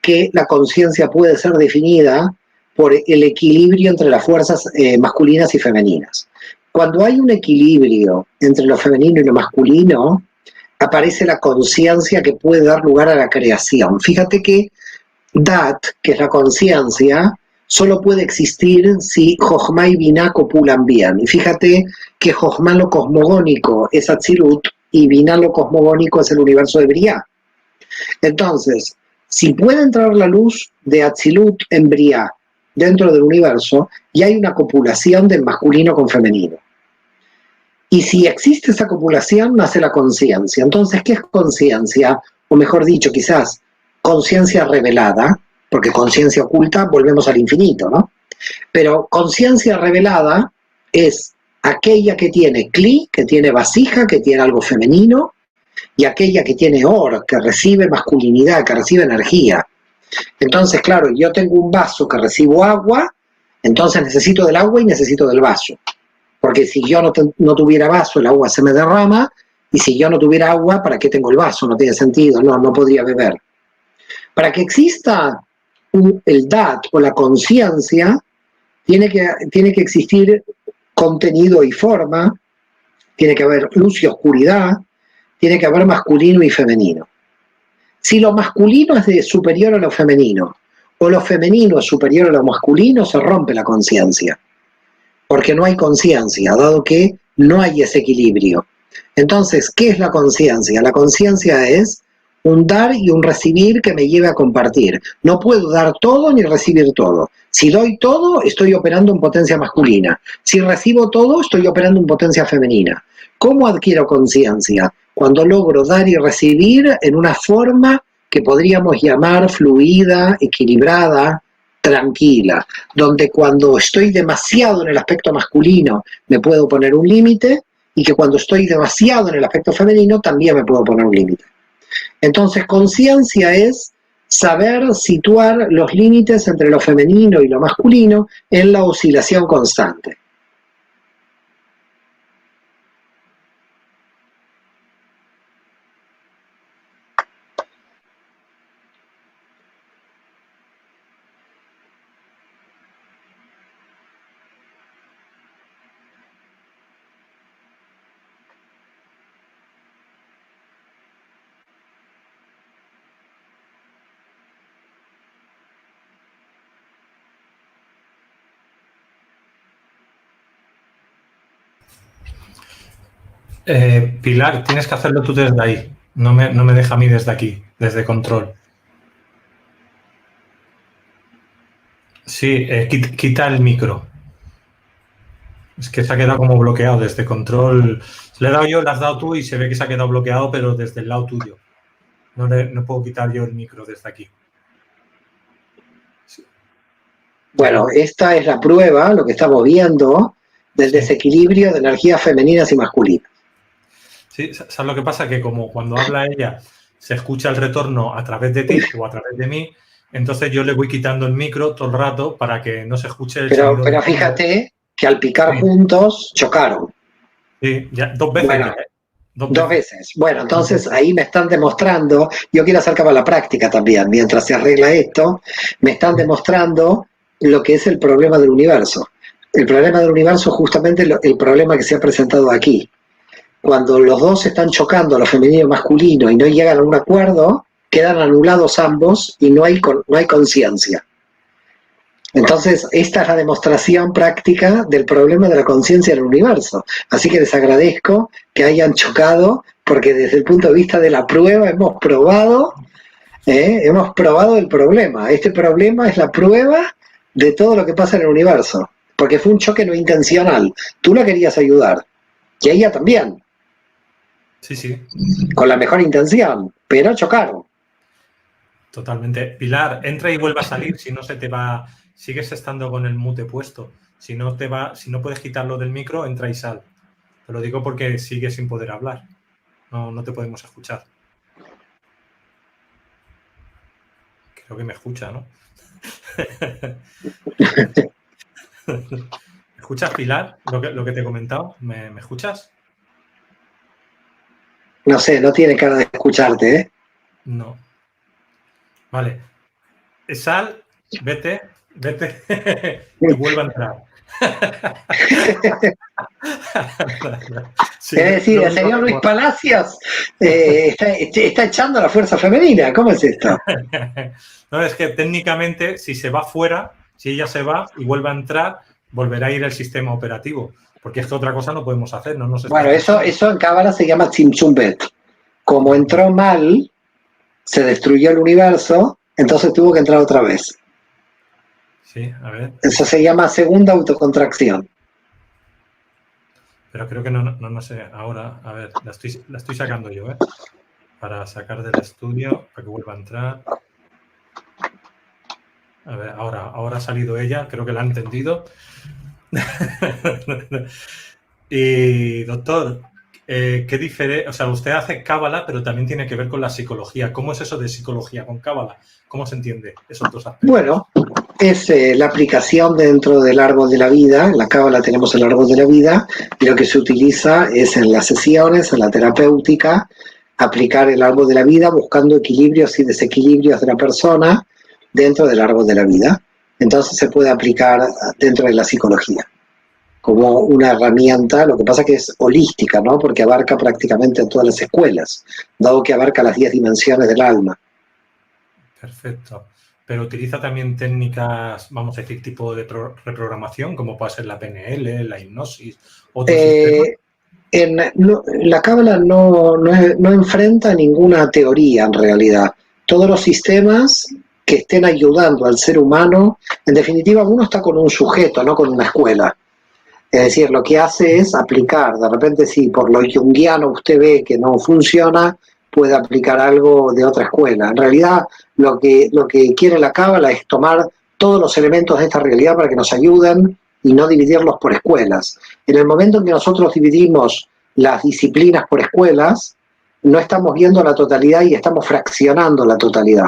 C: que la conciencia puede ser definida por el equilibrio entre las fuerzas masculinas y femeninas. Cuando hay un equilibrio entre lo femenino y lo masculino, aparece la conciencia que puede dar lugar a la creación. Fíjate que Dat, que es la conciencia, solo puede existir si Jochma y Binah copulan bien. Y fíjate que Jochma lo cosmogónico es Atzilut y Binah lo cosmogónico es el universo de Briah. Entonces, si puede entrar la luz de Atzilut en Briah dentro del universo, y hay una copulación del masculino con femenino. Y si existe esa copulación, nace la conciencia. Entonces, ¿qué es conciencia? O mejor dicho, quizás, conciencia revelada, porque conciencia oculta, volvemos al infinito, ¿no? Pero conciencia revelada es aquella que tiene Kli, que tiene vasija, que tiene algo femenino, y aquella que tiene Or, que recibe masculinidad, que recibe energía. Entonces, claro, yo tengo un vaso que recibo agua, entonces necesito del agua y necesito del vaso. Porque si yo no tuviera vaso, el agua se me derrama, y si yo no tuviera agua, ¿para qué tengo el vaso? No tiene sentido, no podría beber. Para que exista el Dat o la conciencia, tiene que existir contenido y forma, tiene que haber luz y oscuridad, tiene que haber masculino y femenino. Si lo masculino es superior a lo femenino, o lo femenino es superior a lo masculino, se rompe la conciencia. Porque no hay conciencia, dado que no hay ese equilibrio. Entonces, ¿qué es la conciencia? La conciencia es un dar y un recibir que me lleve a compartir. No puedo dar todo ni recibir todo. Si doy todo, estoy operando en potencia masculina. Si recibo todo, estoy operando en potencia femenina. ¿Cómo adquiero conciencia? Cuando logro dar y recibir en una forma que podríamos llamar fluida, equilibrada, tranquila, donde cuando estoy demasiado en el aspecto masculino me puedo poner un límite, y que cuando estoy demasiado en el aspecto femenino también me puedo poner un límite. Entonces, conciencia es saber situar los límites entre lo femenino y lo masculino en la oscilación constante.
A: Pilar, tienes que hacerlo tú desde ahí. No me deja a mí desde aquí, desde control. Sí, quita el micro. Es que se ha quedado como bloqueado desde control. Le he dado yo, le has dado tú y se ve que se ha quedado bloqueado, pero desde el lado tuyo. No puedo quitar yo el micro desde aquí. Sí.
C: Bueno, esta es la prueba, lo que estamos viendo, del desequilibrio de energías femeninas y masculinas.
A: Sí, ¿sabes lo que pasa? Que como cuando habla ella se escucha el retorno a través de ti o a través de mí, entonces yo le voy quitando el micro todo el rato para que no se escuche el sonido.
C: Pero fíjate que al picar juntos chocaron.
A: Sí, ya, dos veces.
C: Bueno, dos veces. Bueno, entonces ahí me están demostrando, yo quiero acercarme a la práctica también, mientras se arregla esto, me están demostrando lo que es el problema del universo. El problema del universo es justamente el problema que se ha presentado aquí. Cuando los dos están chocando, lo femenino y lo masculino, y no llegan a un acuerdo, quedan anulados ambos y no hay conciencia. Entonces, esta es la demostración práctica del problema de la conciencia del universo. Así que les agradezco que hayan chocado, porque desde el punto de vista de la prueba hemos probado el problema. Este problema es la prueba de todo lo que pasa en el universo, porque fue un choque no intencional. Tú la querías ayudar, y ella también.
A: Sí, sí.
C: Con la mejor intención, pero chocaron.
A: Totalmente. Pilar, entra y vuelve a salir, si no se te va, sigues estando con el mute puesto. Si no puedes quitarlo del micro, entra y sal. Te lo digo porque sigues sin poder hablar. No te podemos escuchar. Creo que me escucha, ¿no? ¿Me escuchas, Pilar? Lo que te he comentado. ¿Me escuchas?
C: No sé, no tiene cara de escucharte, ¿eh?
A: No. Vale. Sal, vete y vuelve a entrar. Sí,
C: es decir, el señor Luis Palacios está echando a la fuerza femenina. ¿Cómo es esto?
A: No, es que técnicamente, si se va fuera, si ella se va y vuelve a entrar, volverá a ir el sistema operativo. Porque es que otra cosa no podemos hacer. No nos
C: bueno, eso en Cábala se llama Tzimtzum Bet. Como entró mal, se destruyó el universo, entonces tuvo que entrar otra vez.
A: Sí, a ver.
C: Eso se llama segunda autocontracción.
A: Pero creo que no sé. Ahora, a ver, la estoy sacando yo, ¿eh? Para sacar del estudio, para que vuelva a entrar. A ver, ahora ha salido ella, creo que la ha entendido. Y, doctor, ¿qué diferencia? O sea, usted hace cábala, pero también tiene que ver con la psicología. ¿Cómo es eso de psicología con cábala? ¿Cómo se entiende esos dos aspectos?
C: Bueno, es la aplicación dentro del árbol de la vida. En la cábala tenemos el árbol de la vida, y lo que se utiliza es en las sesiones, en la terapéutica, aplicar el árbol de la vida buscando equilibrios y desequilibrios de la persona dentro del árbol de la vida. Entonces se puede aplicar dentro de la psicología como una herramienta, lo que pasa que es holística, ¿no? Porque abarca prácticamente todas las escuelas, dado que abarca las 10 dimensiones del alma.
A: Perfecto. Pero utiliza también técnicas, vamos a decir, tipo de reprogramación, como puede ser la PNL, la hipnosis, otros sistemas.
C: La cábala no enfrenta ninguna teoría en realidad. Todos los sistemas que estén ayudando al ser humano, en definitiva uno está con un sujeto, no con una escuela. Es decir, lo que hace es aplicar, de repente si por lo junguiano usted ve que no funciona, puede aplicar algo de otra escuela. En realidad lo que quiere la cábala es tomar todos los elementos de esta realidad para que nos ayuden y no dividirlos por escuelas. En el momento en que nosotros dividimos las disciplinas por escuelas, no estamos viendo la totalidad y estamos fraccionando la totalidad.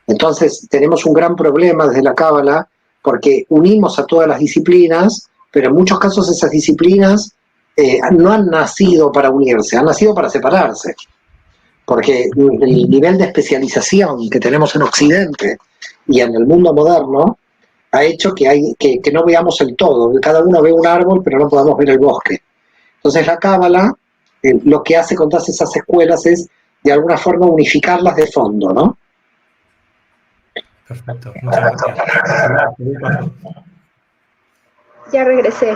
C: Entonces tenemos un gran problema desde la cábala porque unimos a todas las disciplinas, pero en muchos casos esas disciplinas no han nacido para unirse, han nacido para separarse. Porque el nivel de especialización que tenemos en Occidente y en el mundo moderno ha hecho que no veamos el todo, que cada uno ve un árbol pero no podamos ver el bosque. Entonces la cábala lo que hace con todas esas escuelas es de alguna forma unificarlas de fondo, ¿no?
A: Perfecto, muchas gracias.
B: Ya regresé.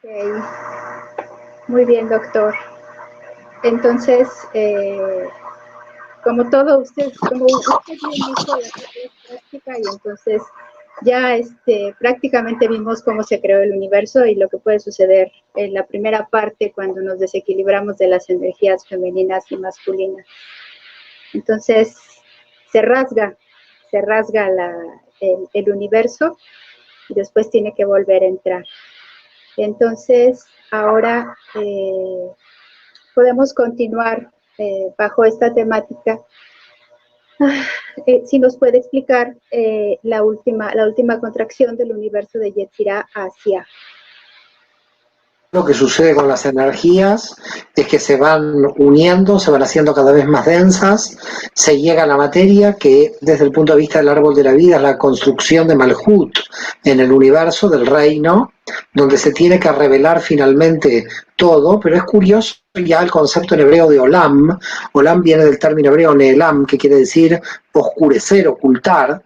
B: Okay. Muy bien, doctor. Entonces, como usted bien dijo, la práctica, y entonces ya prácticamente vimos cómo se creó el universo y lo que puede suceder en la primera parte cuando nos desequilibramos de las energías femeninas y masculinas. Entonces, se rasga el universo y después tiene que volver a entrar. Entonces, ahora podemos continuar bajo esta temática. Si nos puede explicar la última contracción del universo de Yetzirah hacia.
C: lo que sucede con las energías es que se van uniendo, se van haciendo cada vez más densas, se llega a la materia que desde el punto de vista del árbol de la vida es la construcción de Malhut en el universo, del reino, donde se tiene que revelar finalmente todo, pero es curioso ya el concepto en hebreo de Olam. Olam viene del término hebreo Neelam, que quiere decir oscurecer, ocultar.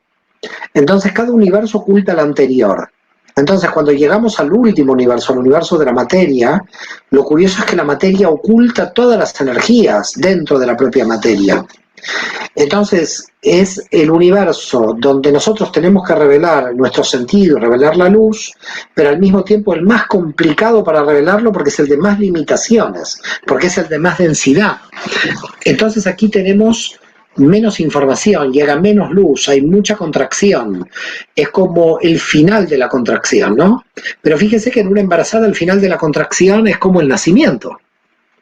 C: Entonces cada universo oculta el anterior. Entonces, cuando llegamos al último universo, al universo de la materia, lo curioso es que la materia oculta todas las energías dentro de la propia materia. Entonces, es el universo donde nosotros tenemos que revelar nuestro sentido, revelar la luz, pero al mismo tiempo el más complicado para revelarlo porque es el de más limitaciones, porque es el de más densidad. Entonces, aquí tenemos menos información, llega menos luz, hay mucha contracción, es como el final de la contracción, ¿no? Pero fíjense que en una embarazada el final de la contracción es como el nacimiento.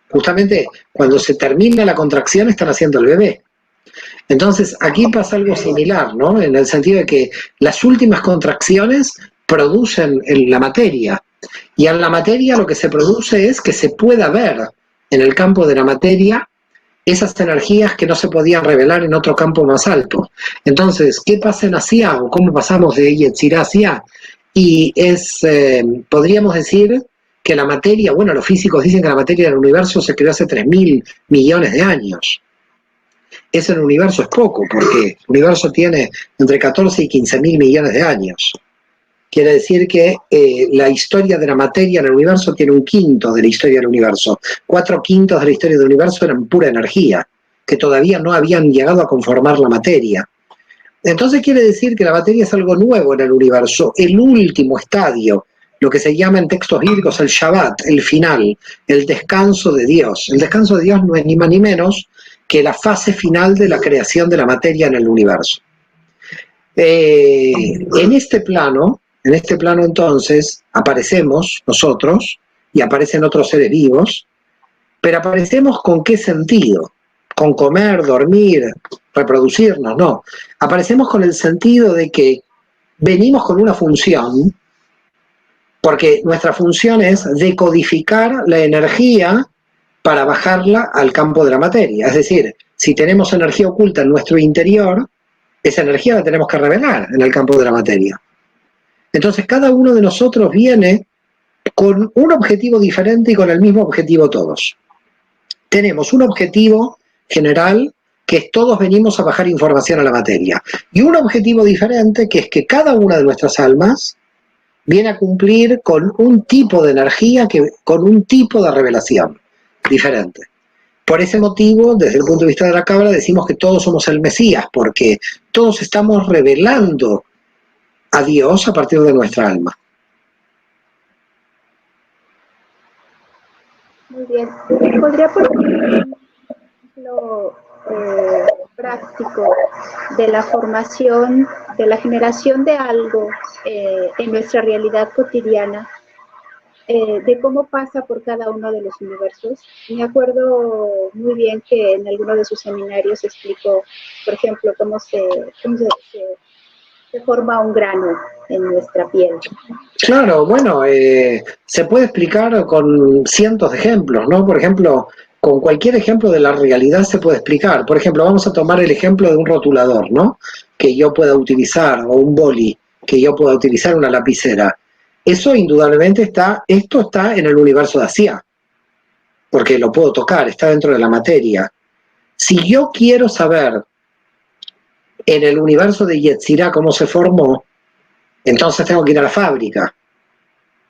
C: Justamente cuando se termina la contracción está naciendo el bebé. Entonces aquí pasa algo similar, ¿no? En el sentido de que las últimas contracciones producen la materia, y en la materia lo que se produce es que se pueda ver en el campo de la materia esas energías que no se podían revelar en otro campo más alto. Entonces, ¿qué pasa en Asia o cómo pasamos de Yetzirah a Asia? Y podríamos decir que la materia, bueno, los físicos dicen que la materia del universo se creó hace 3.000 millones de años. Eso en el universo es poco, porque el universo tiene entre 14 y 15.000 millones de años. Quiere decir que la historia de la materia en el universo tiene 1/5 de la historia del universo. 4/5 de la historia del universo eran pura energía, que todavía no habían llegado a conformar la materia. Entonces quiere decir que la materia es algo nuevo en el universo, el último estadio, lo que se llama en textos bíblicos el Shabbat, el final, el descanso de Dios. El descanso de Dios no es ni más ni menos que la fase final de la creación de la materia en el universo. En este plano entonces aparecemos nosotros y aparecen otros seres vivos, pero aparecemos ¿con qué sentido? ¿Con comer, dormir, reproducirnos? No. Aparecemos con el sentido de que venimos con una función, porque nuestra función es decodificar la energía para bajarla al campo de la materia. Es decir, si tenemos energía oculta en nuestro interior, esa energía la tenemos que revelar en el campo de la materia. Entonces cada uno de nosotros viene con un objetivo diferente y con el mismo objetivo todos. Tenemos un objetivo general, que es todos venimos a bajar información a la materia, y un objetivo diferente, que es que cada una de nuestras almas viene a cumplir con un tipo de energía, con un tipo de revelación diferente. Por ese motivo, desde el punto de vista de la Cábala, decimos que todos somos el Mesías, porque todos estamos revelando a Dios a partir de nuestra alma.
B: Muy bien. ¿Podría poner un ejemplo práctico de la formación, de la generación de algo en nuestra realidad cotidiana, de cómo pasa por cada uno de los universos? Me acuerdo muy bien que en alguno de sus seminarios explicó, por ejemplo, cómo se forma un grano en nuestra piel.
C: Claro, bueno, se puede explicar con cientos de ejemplos, ¿no? Por ejemplo, con cualquier ejemplo de la realidad se puede explicar. Por ejemplo, vamos a tomar el ejemplo de un rotulador, ¿no? Que yo pueda utilizar, o un boli, que yo pueda utilizar, una lapicera. Eso indudablemente esto está en el universo de Asia, porque lo puedo tocar, está dentro de la materia. Si yo quiero saber en el universo de Yetzirah cómo se formó, entonces tengo que ir a la fábrica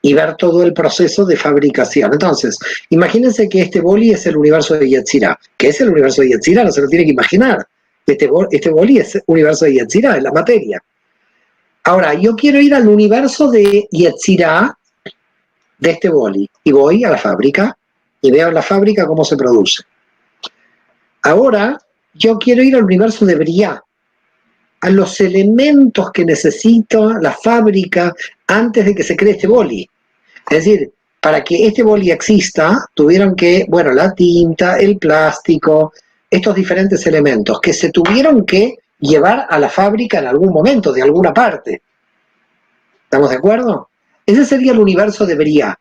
C: y ver todo el proceso de fabricación. Entonces, imagínense que este boli es el universo de Yetzirah. ¿Qué es el universo de Yetzirah? No se lo tiene que imaginar. Este boli es el universo de Yetzirah, es la materia. Ahora, yo quiero ir al universo de Yetzirah de este boli, y voy a la fábrica y veo en la fábrica cómo se produce. Ahora, yo quiero ir al universo de Briah, a los elementos que necesita la fábrica antes de que se cree este boli. Es decir, para que este boli exista, tuvieron que, bueno, la tinta, el plástico, estos diferentes elementos que se tuvieron que llevar a la fábrica en algún momento, de alguna parte. ¿Estamos de acuerdo? Ese sería el universo de Briah.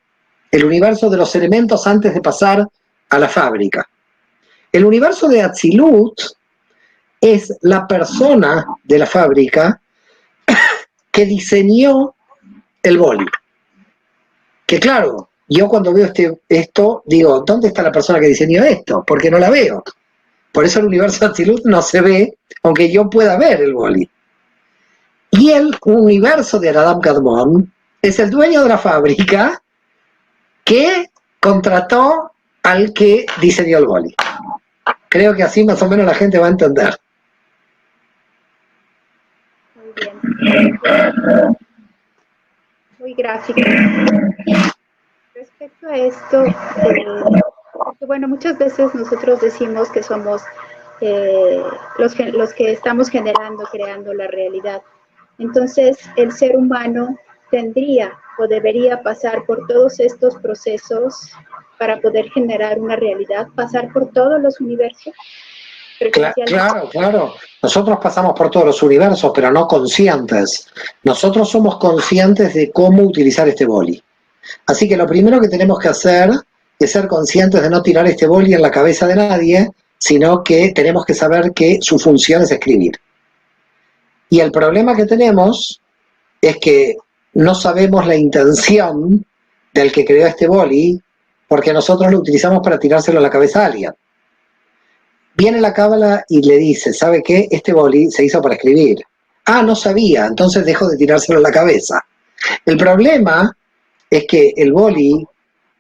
C: el universo de los elementos antes de pasar a la fábrica. El universo de Atzilut es la persona de la fábrica que diseñó el boli. Que claro, yo cuando veo esto, digo, ¿dónde está la persona que diseñó esto? Porque no la veo. Por eso el universo de Atzilut no se ve, aunque yo pueda ver el boli. Y el universo de Adam Kadmon es el dueño de la fábrica que contrató al que diseñó el boli. Creo que así más o menos la gente va a entender.
B: Muy bien. Muy gráfico. Respecto a esto, bueno, muchas veces nosotros decimos que somos los que estamos generando, creando la realidad. Entonces, el ser humano tendría o debería pasar por todos estos procesos para poder generar una realidad, pasar por todos los universos.
C: Claro. Nosotros pasamos por todos los universos, pero no conscientes. Nosotros somos conscientes de cómo utilizar este boli. Así que lo primero que tenemos que hacer es ser conscientes de no tirar este boli en la cabeza de nadie, sino que tenemos que saber que su función es escribir. Y el problema que tenemos es que no sabemos la intención del que creó este boli, porque nosotros lo utilizamos para tirárselo a la cabeza a alguien. Viene la cábala y le dice, ¿sabe qué? Este boli se hizo para escribir. Ah, no sabía, entonces dejo de tirárselo a la cabeza. El problema es que el boli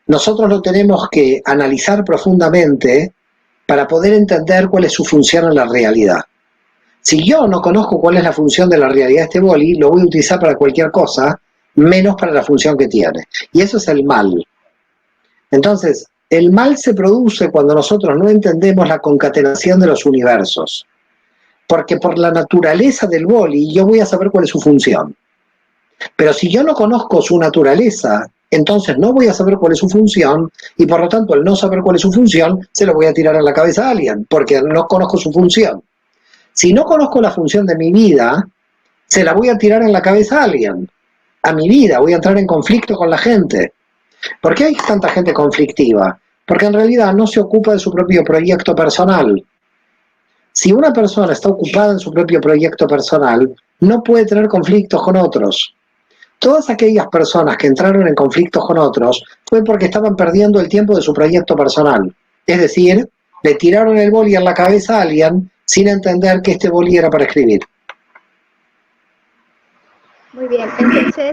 C: nosotros lo tenemos que analizar profundamente para poder entender cuál es su función en la realidad. Si yo no conozco cuál es la función de la realidad de este boli, lo voy a utilizar para cualquier cosa, menos para la función que tiene. Y eso es el mal. Entonces, el mal se produce cuando nosotros no entendemos la concatenación de los universos. Porque por la naturaleza del boli, yo voy a saber cuál es su función. Pero si yo no conozco su naturaleza, entonces no voy a saber cuál es su función, y por lo tanto, al no saber cuál es su función, se lo voy a tirar en la cabeza a alguien, porque no conozco su función. Si no conozco la función de mi vida, se la voy a tirar en la cabeza a alguien. A mi vida, voy a entrar en conflicto con la gente. ¿Por qué hay tanta gente conflictiva? Porque en realidad no se ocupa de su propio proyecto personal. Si una persona está ocupada en su propio proyecto personal, no puede tener conflictos con otros. Todas aquellas personas que entraron en conflictos con otros fue porque estaban perdiendo el tiempo de su proyecto personal. Es decir, le tiraron el boli en la cabeza a alguien sin entender que este boli era para escribir.
B: Muy bien, entonces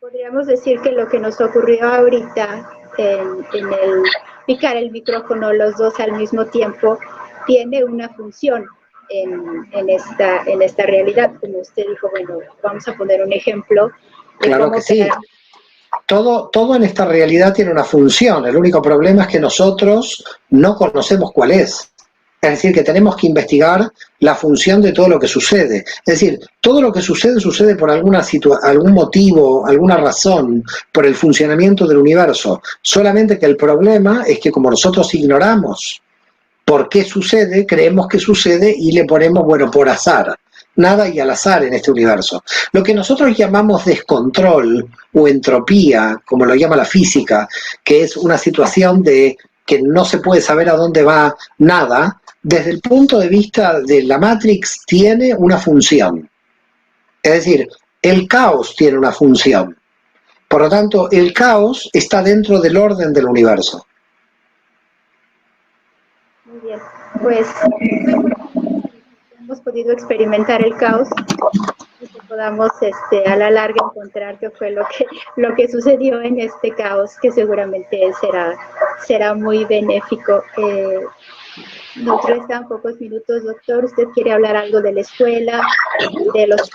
B: podríamos decir que lo que nos ocurrió ahorita en el picar el micrófono los dos al mismo tiempo tiene una función en esta realidad. Como usted dijo, bueno, vamos a poner un ejemplo.
C: Claro que sí. Todo en esta realidad tiene una función. El único problema es que nosotros no conocemos cuál es. Es decir, que tenemos que investigar la función de todo lo que sucede. Es decir, todo lo que sucede, sucede por algún motivo, alguna razón, por el funcionamiento del universo. Solamente que el problema es que como nosotros ignoramos por qué sucede, creemos que sucede y le ponemos, bueno, por azar. Nada hay al azar en este universo. Lo que nosotros llamamos descontrol o entropía, como lo llama la física, que es una situación de que no se puede saber a dónde va nada, desde el punto de vista de la Matrix tiene una función. Es decir, el caos tiene una función. Por lo tanto, el caos está dentro del orden del universo.
B: Muy bien, pues hemos podido experimentar el caos y que podamos a la larga encontrar qué fue lo que sucedió en este caos, que seguramente será muy benéfico. Nos restan pocos minutos, doctor. ¿Usted quiere hablar algo de la escuela, de los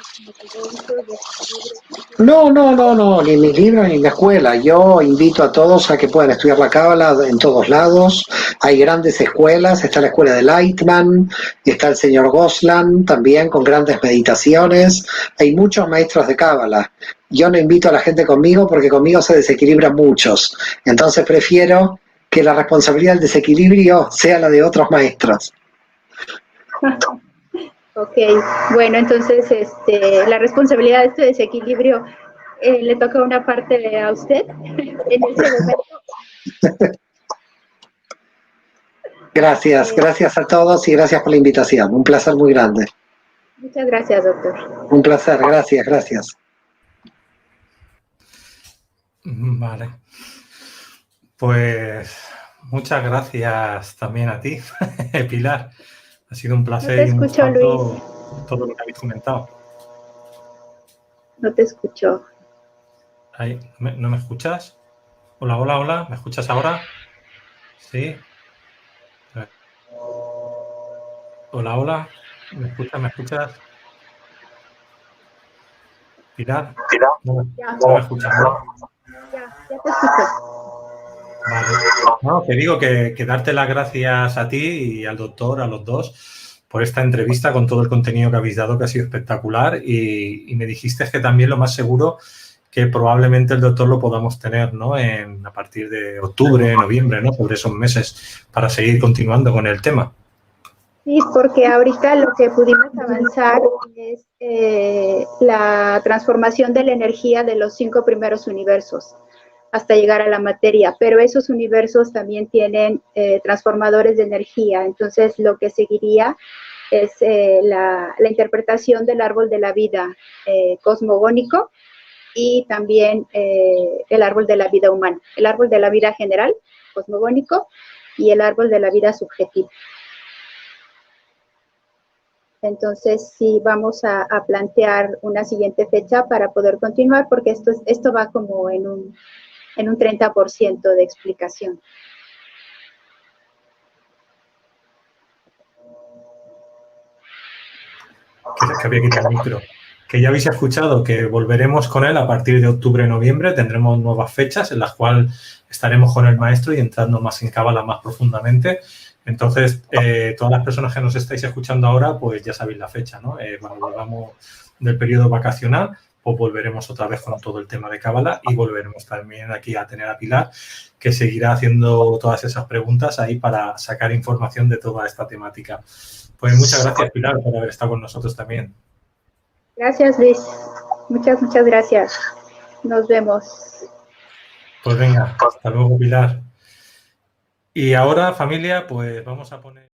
B: eventos?
C: No, ni mis libros ni la escuela. Yo invito a todos a que puedan estudiar la cábala en todos lados. Hay grandes escuelas, está la escuela de Lightman, está el señor Goslan también con grandes meditaciones. Hay muchos maestros de cábala. Yo no invito a la gente conmigo porque conmigo se desequilibran muchos. Entonces prefiero que la responsabilidad del desequilibrio sea la de otros maestros.
B: Ok, bueno, entonces la responsabilidad de este desequilibrio le toca una parte a usted en ese momento.
C: Gracias a todos y gracias por la invitación. Un placer muy grande.
B: Muchas gracias, doctor.
C: Un placer, gracias.
A: Vale. Pues muchas gracias también a ti, Pilar. Ha sido un placer
B: No te escucho, Luis.
A: Todo lo que habéis comentado.
B: No te escucho.
A: Ahí, ¿no me escuchas? Hola. ¿Me escuchas ahora? Sí. Hola. ¿Me escuchas? Pilar. No me escuchas, ¿no?
B: Ya te escucho.
A: Vale. No, te digo que darte las gracias a ti y al doctor, a los dos, por esta entrevista con todo el contenido que habéis dado, que ha sido espectacular. Y me dijiste que también lo más seguro que probablemente el doctor lo podamos tener, ¿no? A partir de octubre, noviembre, ¿no? Sobre esos meses para seguir continuando con el tema.
B: Sí, porque ahorita lo que pudimos avanzar es la transformación de la energía de los 5 primeros universos hasta llegar a la materia, pero esos universos también tienen transformadores de energía, entonces lo que seguiría es la interpretación del árbol de la vida cosmogónico y también el árbol de la vida humana, el árbol de la vida general, cosmogónico, y el árbol de la vida subjetiva. Entonces, sí, vamos a plantear una siguiente fecha para poder continuar, porque esto va como en un 30% de explicación.
A: Que había quitado el micro. Que ya habéis escuchado que volveremos con él a partir de octubre-noviembre. Tendremos nuevas fechas en las cuales estaremos con el maestro y entrando más en cábala más profundamente. Entonces, todas las personas que nos estáis escuchando ahora, pues ya sabéis la fecha, ¿no? Cuando volvamos del periodo vacacional, pues volveremos otra vez con todo el tema de cábala y volveremos también aquí a tener a Pilar, que seguirá haciendo todas esas preguntas ahí para sacar información de toda esta temática. Pues muchas gracias, Pilar, por haber estado con nosotros también.
B: Gracias, Luis. Muchas gracias. Nos vemos.
A: Pues venga, hasta luego, Pilar. Y ahora, familia, pues vamos a poner...